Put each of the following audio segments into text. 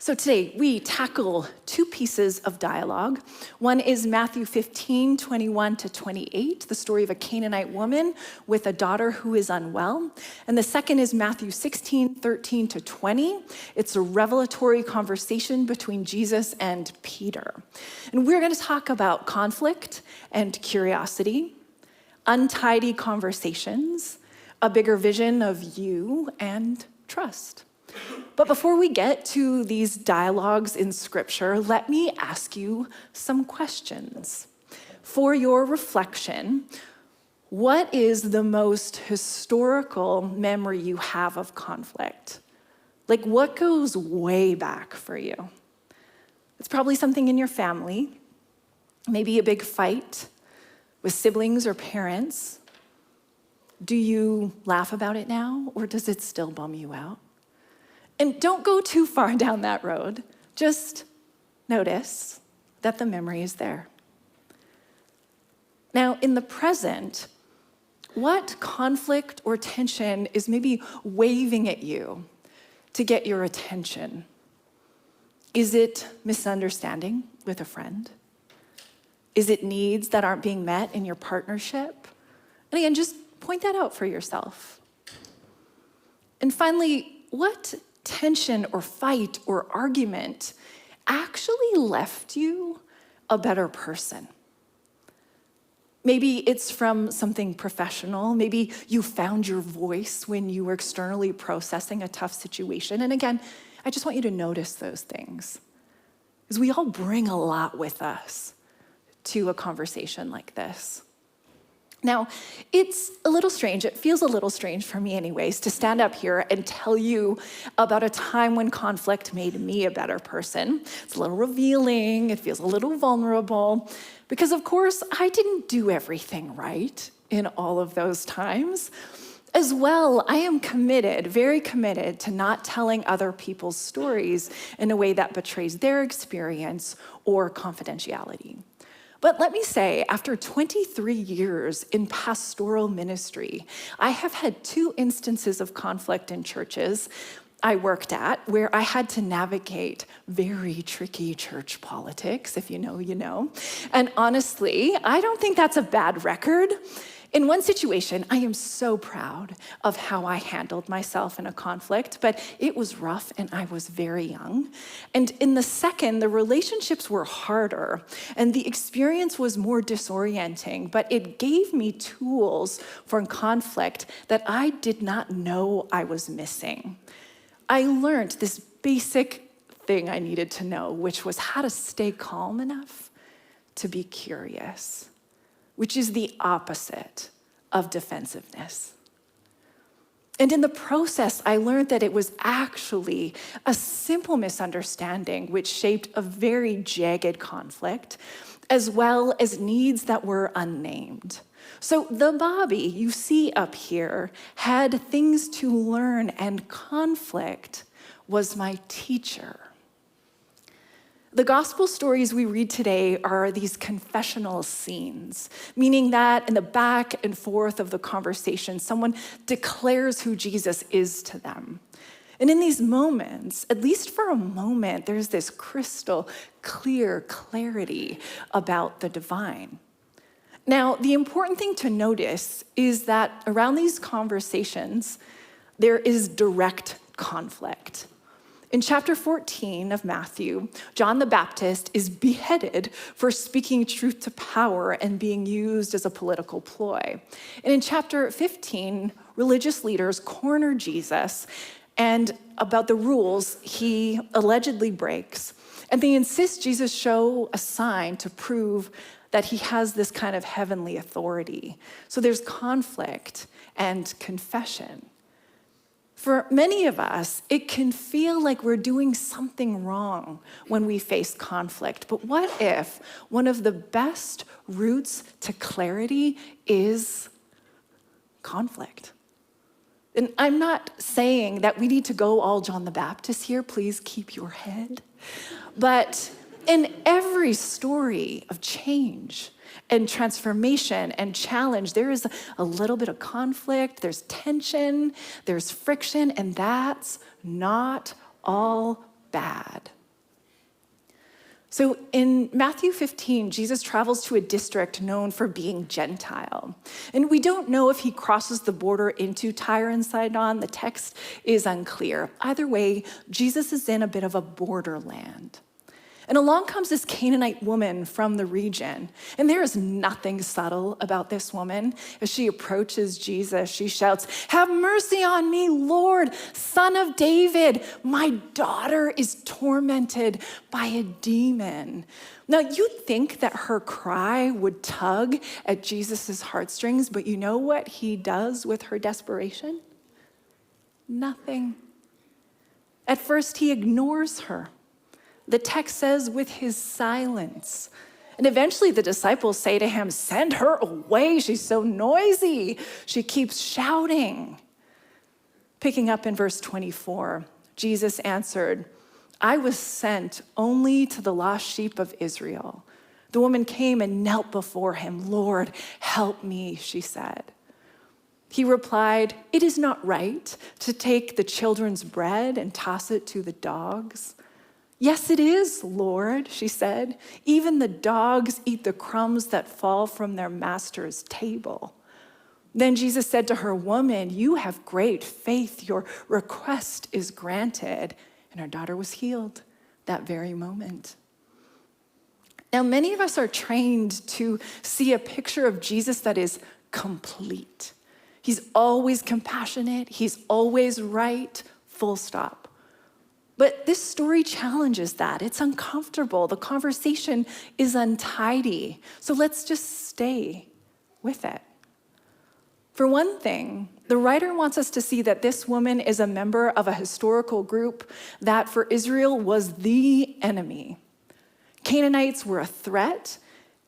So today we tackle two pieces of dialogue. One is Matthew 15, 21 to 28, the story of a Canaanite woman with a daughter who is unwell. And the second is Matthew 16, 13 to 20. It's a revelatory conversation between Jesus and Peter. And we're going to talk about conflict and curiosity, untidy conversations, a bigger vision of you, and trust. But before we get to these dialogues in Scripture, let me ask you some questions. For your reflection, what is the most historical memory you have of conflict? Like, what goes way back for you? It's probably something in your family, maybe a big fight with siblings or parents. Do you laugh about it now, or does it still bum you out? And don't go too far down that road. Just notice that the memory is there. Now, in the present, what conflict or tension is maybe waving at you to get your attention? Is it misunderstanding with a friend? Is it needs that aren't being met in your partnership? And again, just point that out for yourself. And finally, what tension or fight or argument actually left you a better person? Maybe it's from something professional. Maybe you found your voice when you were externally processing a tough situation. And again, I just want you to notice those things, because we all bring a lot with us to a conversation like this. Now, it's a little strange, it feels a little strange for me anyways, to stand up here and tell you about a time when conflict made me a better person. It's a little revealing, it feels a little vulnerable, because of course, I didn't do everything right in all of those times. As well, I am committed, very committed, to not telling other people's stories in a way that betrays their experience or confidentiality. But let me say, after 23 years in pastoral ministry, I have had two instances of conflict in churches I worked at where I had to navigate very tricky church politics. If you know, you know. And honestly, I don't think that's a bad record. In one situation, I am so proud of how I handled myself in a conflict, but it was rough and I was very young. And in the second, the relationships were harder and the experience was more disorienting, but it gave me tools for conflict that I did not know I was missing. I learned this basic thing I needed to know, which was how to stay calm enough to be curious, which is the opposite of defensiveness. And in the process, I learned that it was actually a simple misunderstanding which shaped a very jagged conflict, as well as needs that were unnamed. So the Bobby you see up here had things to learn, and conflict was my teacher. The gospel stories we read today are these confessional scenes, meaning that in the back and forth of the conversation, someone declares who Jesus is to them. And in these moments, at least for a moment, there's this crystal clear clarity about the divine. Now, the important thing to notice is that around these conversations, there is direct conflict. In chapter 14 of Matthew, John the Baptist is beheaded for speaking truth to power and being used as a political ploy. And in chapter 15, religious leaders corner Jesus and about the rules he allegedly breaks. And they insist Jesus show a sign to prove that he has this kind of heavenly authority. So there's conflict and confession. For many of us, it can feel like we're doing something wrong when we face conflict. But what if one of the best routes to clarity is conflict? And I'm not saying that we need to go all John the Baptist here. Please keep your head. But in every story of change and transformation and challenge, there is a little bit of conflict, there's tension, there's friction, and that's not all bad. So in Matthew 15, Jesus travels to a district known for being Gentile. And we don't know if he crosses the border into Tyre and Sidon. The text is unclear. Either way, Jesus is in a bit of a borderland. And along comes this Canaanite woman from the region. And there is nothing subtle about this woman. As she approaches Jesus, she shouts, "Have mercy on me, Lord, Son of David. My daughter is tormented by a demon." Now, you'd think that her cry would tug at Jesus' heartstrings, but you know what he does with her desperation? Nothing. At first, he ignores her. The text says with his silence. And eventually the disciples say to him, "Send her away. She's so noisy. She keeps shouting." Picking up in verse 24, Jesus answered, "I was sent only to the lost sheep of Israel." The woman came and knelt before him. "Lord, help me," she said. He replied, "It is not right to take the children's bread and toss it to the dogs." "Yes, it is, Lord," she said. "Even the dogs eat the crumbs that fall from their master's table." Then Jesus said to her, "Woman, you have great faith. Your request is granted." And her daughter was healed that very moment. Now, many of us are trained to see a picture of Jesus that is complete. He's always compassionate. He's always right, full stop. But this story challenges that. It's uncomfortable. The conversation is untidy. So let's just stay with it. For one thing, the writer wants us to see that this woman is a member of a historical group that for Israel was the enemy. Canaanites were a threat,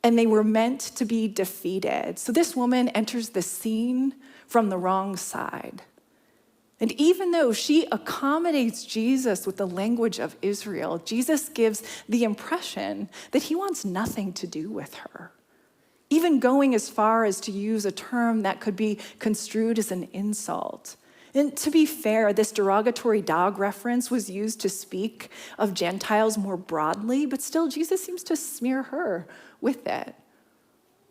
and they were meant to be defeated. So this woman enters the scene from the wrong side. And even though she accommodates Jesus with the language of Israel, Jesus gives the impression that he wants nothing to do with her, even going as far as to use a term that could be construed as an insult. And to be fair, this derogatory dog reference was used to speak of Gentiles more broadly, but still Jesus seems to smear her with it.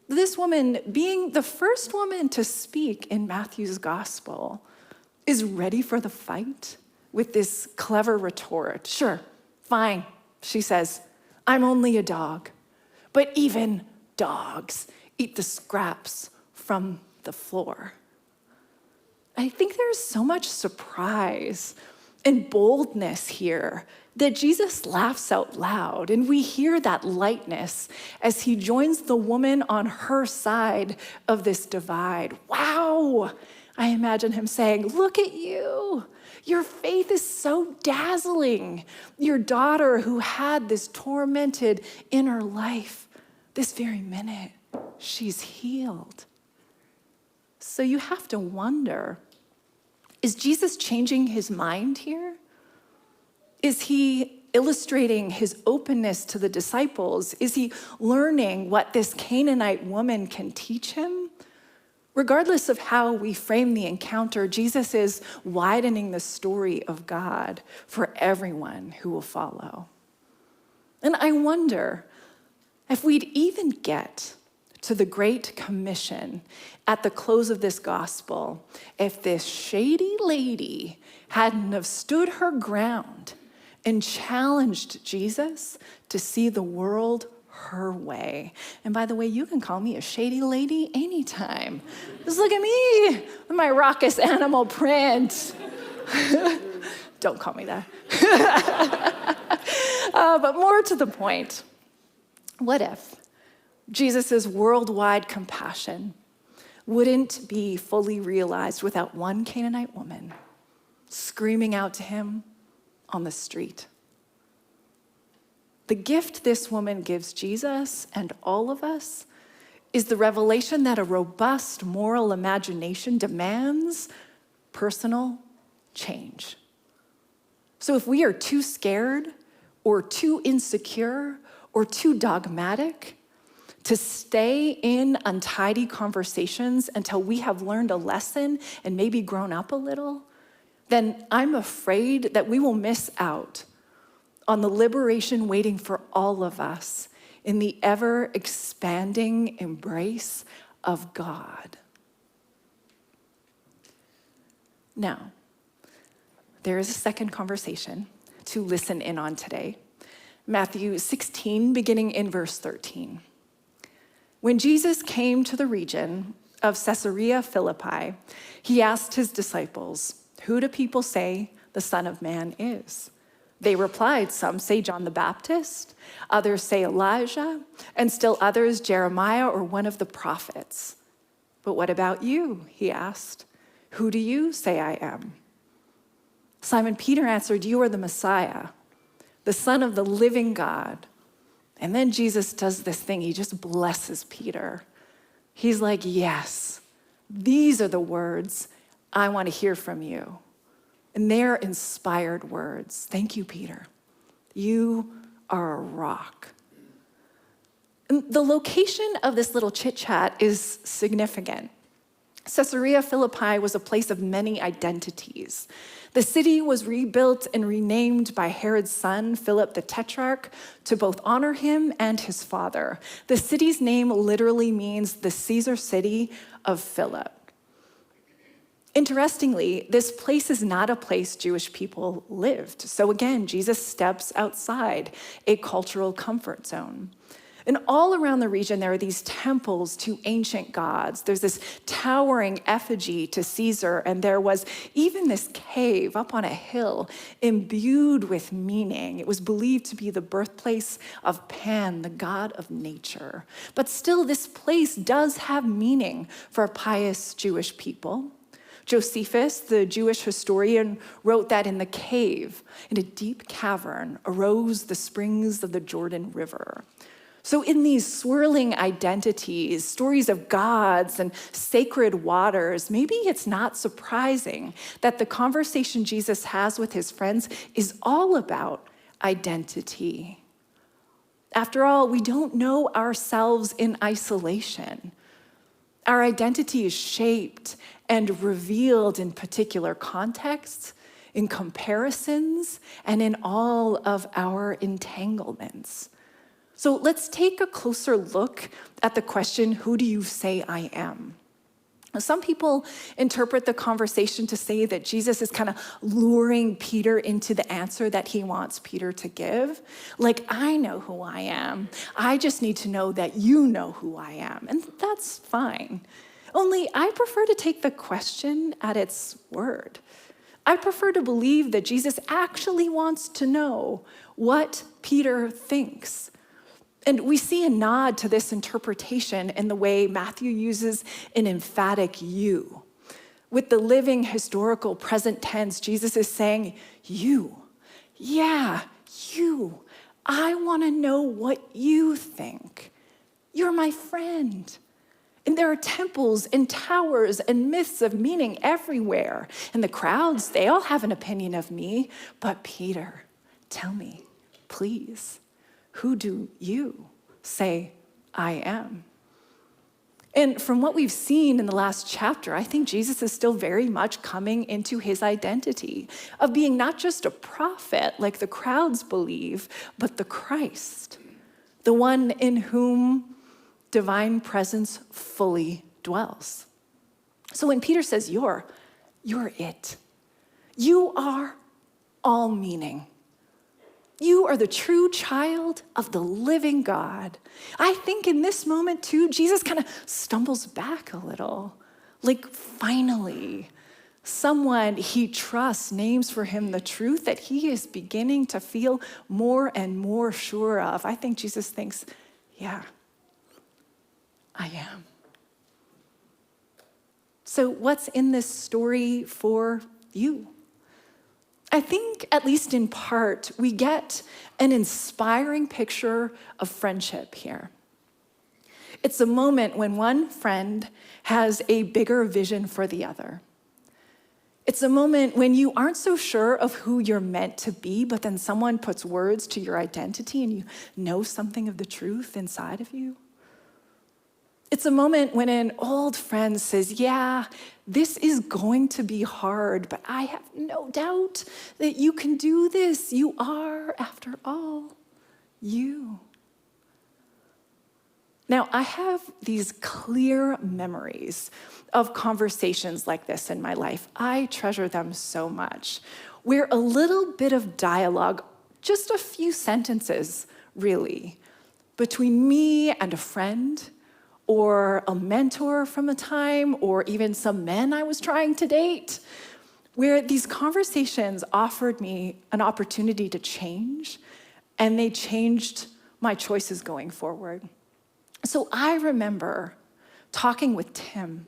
This woman, being the first woman to speak in Matthew's gospel, is ready for the fight with this clever retort. "Sure, fine," she says, "I'm only a dog. But even dogs eat the scraps from the floor." I think there's so much surprise and boldness here that Jesus laughs out loud, and we hear that lightness as he joins the woman on her side of this divide. Wow! I imagine him saying, "Look at you. Your faith is so dazzling. Your daughter who had this tormented inner life, this very minute, she's healed." So you have to wonder, is Jesus changing his mind here? Is he illustrating his openness to the disciples? Is he learning what this Canaanite woman can teach him? Regardless of how we frame the encounter, Jesus is widening the story of God for everyone who will follow. And I wonder if we'd even get to the Great Commission at the close of this gospel if this shady lady hadn't have stood her ground and challenged Jesus to see the world her way. And by the way, you can call me a shady lady anytime. Just look at me with my raucous animal print. Don't call me that. But more to the point, what if Jesus' worldwide compassion wouldn't be fully realized without one Canaanite woman screaming out to him on the street? The gift this woman gives Jesus and all of us is the revelation that a robust moral imagination demands personal change. So if we are too scared or too insecure or too dogmatic to stay in untidy conversations until we have learned a lesson and maybe grown up a little, then I'm afraid that we will miss out on the liberation waiting for all of us in the ever-expanding embrace of God. Now, there is a second conversation to listen in on today. Matthew 16, beginning in verse 13. When Jesus came to the region of Caesarea Philippi, he asked his disciples, "Who do people say the Son of Man is?" They replied, "Some say John the Baptist, others say Elijah, and still others Jeremiah or one of the prophets." "But what about you?" he asked. "Who do you say I am?" Simon Peter answered, "You are the Messiah, the Son of the living God." And then Jesus does this thing. He just blesses Peter. He's like, "Yes, these are the words I want to hear from you." And they're inspired words. Thank you, Peter. You are a rock. And the location of this little chit-chat is significant. Caesarea Philippi was a place of many identities. The city was rebuilt and renamed by Herod's son, Philip the Tetrarch, to both honor him and his father. The city's name literally means the Caesar city of Philip. Interestingly, this place is not a place Jewish people lived. So again, Jesus steps outside a cultural comfort zone. And all around the region, there are these temples to ancient gods. There's this towering effigy to Caesar, and there was even this cave up on a hill imbued with meaning. It was believed to be the birthplace of Pan, the god of nature. But still, this place does have meaning for pious Jewish people. Josephus, the Jewish historian, wrote that in the cave, in a deep cavern, arose the springs of the Jordan River. So in these swirling identities, stories of gods and sacred waters, maybe it's not surprising that the conversation Jesus has with his friends is all about identity. After all, we don't know ourselves in isolation. Our identity is shaped and revealed in particular contexts, in comparisons, and in all of our entanglements. So let's take a closer look at the question, who do you say I am? Some people interpret the conversation to say that Jesus is kind of luring Peter into the answer that he wants Peter to give. Like, I know who I am. I just need to know that you know who I am. And that's fine. Only I prefer to take the question at its word. I prefer to believe that Jesus actually wants to know what Peter thinks. And we see a nod to this interpretation in the way Matthew uses an emphatic you. With the living historical present tense, Jesus is saying, you. Yeah, you. I want to know what you think. You're my friend. And there are temples and towers and myths of meaning everywhere. And the crowds, they all have an opinion of me. But Peter, tell me, please, who do you say I am? And from what we've seen in the last chapter, I think Jesus is still very much coming into his identity of being not just a prophet like the crowds believe, but the Christ, the one in whom divine presence fully dwells. So when Peter says you're it. You are all meaning. You are the true child of the living God. I think in this moment too, Jesus kind of stumbles back a little. Like finally, someone he trusts names for him the truth that he is beginning to feel more and more sure of. I think Jesus thinks, yeah, I am. So what's in this story for you? I think, at least in part, we get an inspiring picture of friendship here. It's a moment when one friend has a bigger vision for the other. It's a moment when you aren't so sure of who you're meant to be, but then someone puts words to your identity and you know something of the truth inside of you. It's a moment when an old friend says, yeah, this is going to be hard, but I have no doubt that you can do this. You are, after all, you. Now, I have these clear memories of conversations like this in my life. I treasure them so much, where a little bit of dialogue, just a few sentences, really, between me and a friend, or a mentor from a time, or even some men I was trying to date, where these conversations offered me an opportunity to change, and they changed my choices going forward. So I remember talking with Tim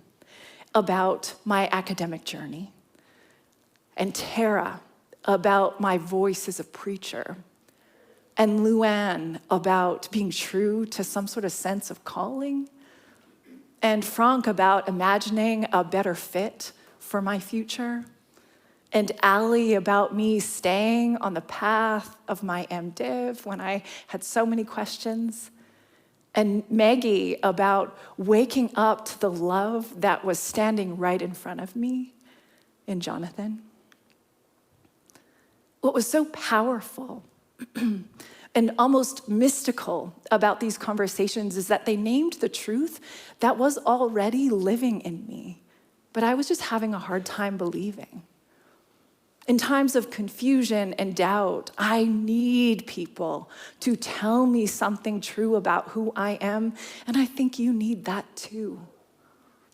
about my academic journey, and Tara about my voice as a preacher, and Luann about being true to some sort of sense of calling, and Frank about imagining a better fit for my future, and Allie about me staying on the path of my MDiv when I had so many questions, and Maggie about waking up to the love that was standing right in front of me in Jonathan. What was so powerful and almost mystical about these conversations is that they named the truth that was already living in me, but I was just having a hard time believing. In times of confusion and doubt, I need people to tell me something true about who I am, and I think you need that too.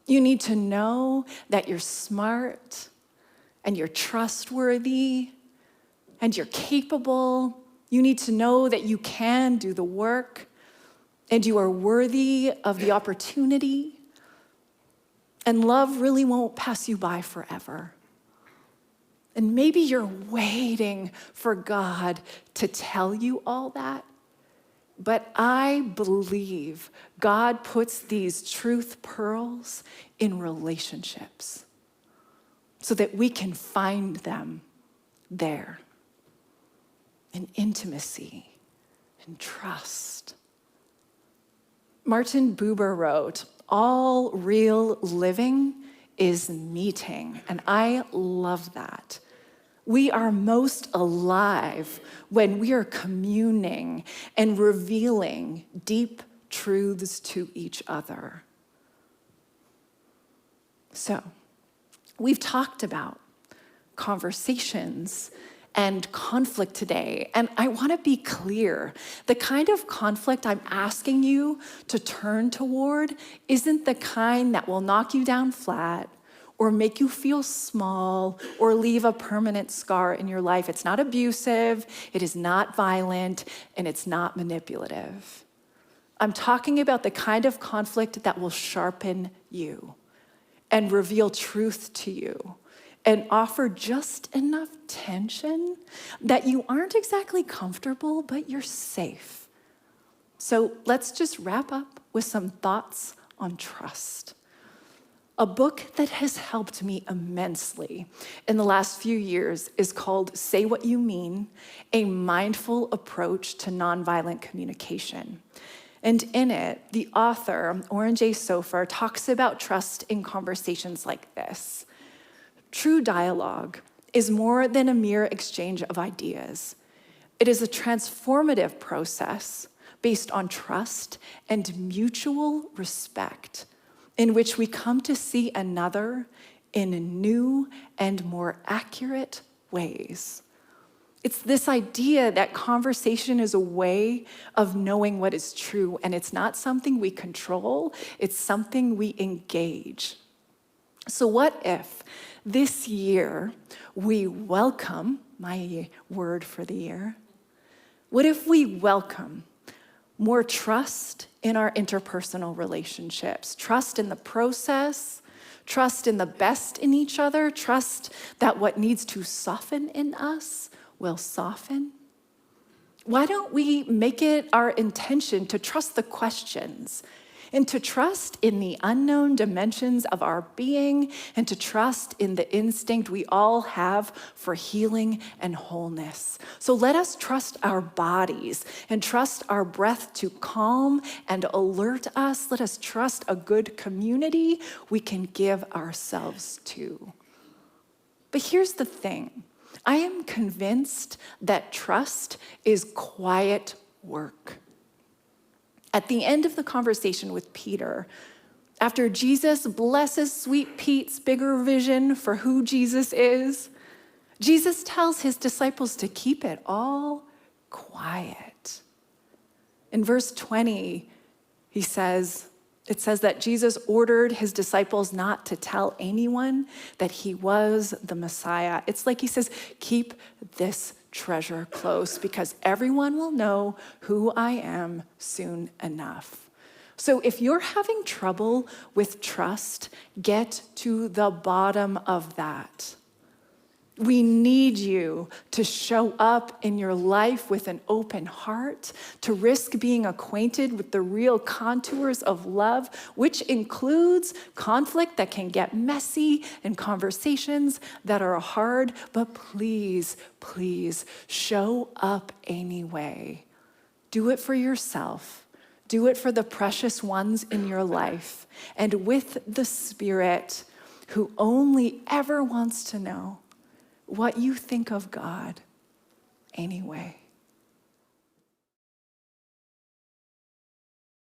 You need to know that you're smart, and you're trustworthy, and you're capable. You need to know that you can do the work, and you are worthy of the opportunity, and love really won't pass you by forever. And maybe you're waiting for God to tell you all that, but I believe God puts these truth pearls in relationships so that we can find them there in intimacy and trust. Martin Buber wrote, "All real living is meeting," and I love that. We are most alive when we are communing and revealing deep truths to each other. So, we've talked about conversations and conflict today, and I want to be clear. The kind of conflict I'm asking you to turn toward isn't the kind that will knock you down flat or make you feel small, or leave a permanent scar in your life. It's not abusive, it is not violent, and it's not manipulative. I'm talking about the kind of conflict that will sharpen you and reveal truth to you and offer just enough tension that you aren't exactly comfortable, but you're safe. So let's just wrap up with some thoughts on trust. A book that has helped me immensely in the last few years is called Say What You Mean, A Mindful Approach to Nonviolent Communication. And in it, the author, Oren J. Sofer, talks about trust in conversations like this. True dialogue is more than a mere exchange of ideas. It is a transformative process based on trust and mutual respect, in which we come to see another in new and more accurate ways. It's this idea that conversation is a way of knowing what is true, and it's not something we control, it's something we engage. So what if this year we welcome, my word for the year, what if we welcome more trust in our interpersonal relationships, trust in the process, trust in the best in each other, trust that what needs to soften in us will soften? Why don't we make it our intention to trust the questions and to trust in the unknown dimensions of our being, and to trust in the instinct we all have for healing and wholeness. So let us trust our bodies and trust our breath to calm and alert us. Let us trust a good community we can give ourselves to. But here's the thing. I am convinced that trust is quiet work. At the end of the conversation with Peter, after Jesus blesses Sweet Pete's bigger vision for who Jesus is, Jesus tells his disciples to keep it all quiet. In verse 20, it says that Jesus ordered his disciples not to tell anyone that he was the Messiah. It's like he says, keep this treasure close because everyone will know who I am soon enough. So if you're having trouble with trust, get to the bottom of that. We need you to show up in your life with an open heart, to risk being acquainted with the real contours of love, which includes conflict that can get messy and conversations that are hard, but please, please show up anyway. Do it for yourself. Do it for the precious ones in your life, and with the Spirit who only ever wants to know what you think of God anyway.